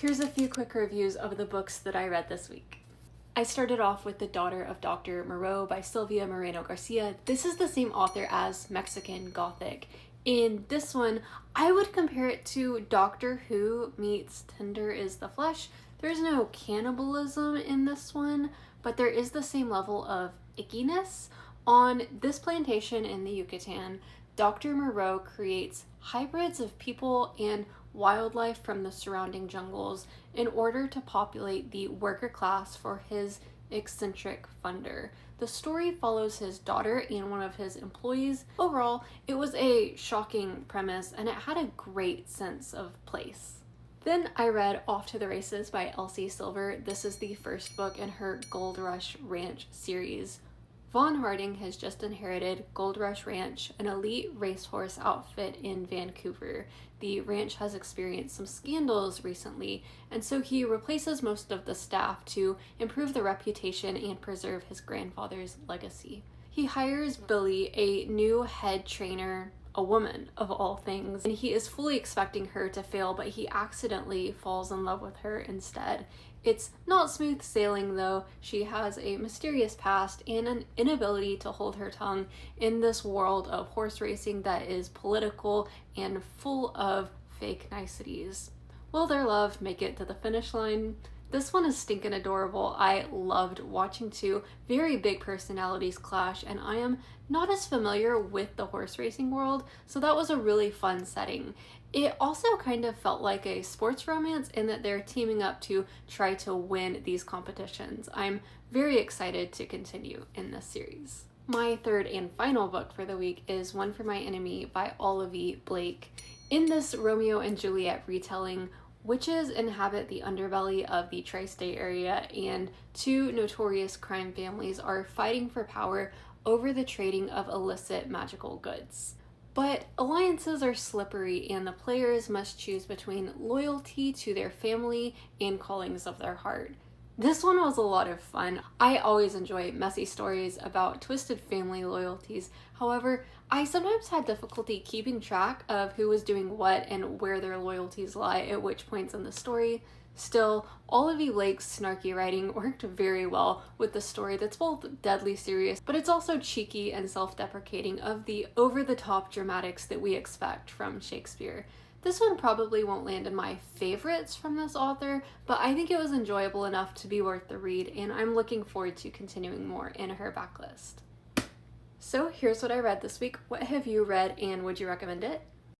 here's a few quick reviews of the books that I read this week. I started off with The Daughter of Dr. Moreau by Silvia Moreno-Garcia. This is the same author as Mexican Gothic. In this one, I would compare it to Doctor Who meets Tender is the Flesh. There's no cannibalism in this one, but there is the same level of ickiness. On this plantation in the Yucatan, Dr. Moreau creates hybrids of people and wildlife from the surrounding jungles in order to populate the worker class for his eccentric funder. The story follows his daughter and one of his employees. Overall, it was a shocking premise and it had a great sense of place. Then I read Off to the Races by Elsie Silver. This is the first book in her Gold Rush Ranch series. Vaughn Harding has just inherited Gold Rush Ranch, an elite racehorse outfit in Vancouver. The ranch has experienced some scandals recently, and so he replaces most of the staff to improve the reputation and preserve his grandfather's legacy. He hires Billy, a new head trainer, a woman of all things, and he is fully expecting her to fail, but he accidentally falls in love with her instead. It's not smooth sailing though. She has a mysterious past and an inability to hold her tongue in this world of horse racing that is political and full of fake niceties. Will their love make it to the finish line? This one is stinking adorable. I loved watching two very big personalities clash, and I am not as familiar with the horse racing world, so that was a really fun setting. It also kind of felt like a sports romance in that they're teaming up to try to win these competitions. I'm very excited to continue in this series. My third and final book for the week is One for My Enemy by Olivie Blake. In this Romeo and Juliet retelling, witches inhabit the underbelly of the tri-state area, and two notorious crime families are fighting for power over the trading of illicit magical goods. But alliances are slippery, and the players must choose between loyalty to their family and callings of their heart. This one was a lot of fun. I always enjoy messy stories about twisted family loyalties. However, I sometimes had difficulty keeping track of who was doing what and where their loyalties lie at which points in the story. Still, Olivie Blake's snarky writing worked very well with the story that's both deadly serious, but it's also cheeky and self-deprecating of the over-the-top dramatics that we expect from Shakespeare. This one probably won't land in my favorites from this author, but I think it was enjoyable enough to be worth the read, and I'm looking forward to continuing more in her backlist. So here's what I read this week. What have you read and would you recommend it?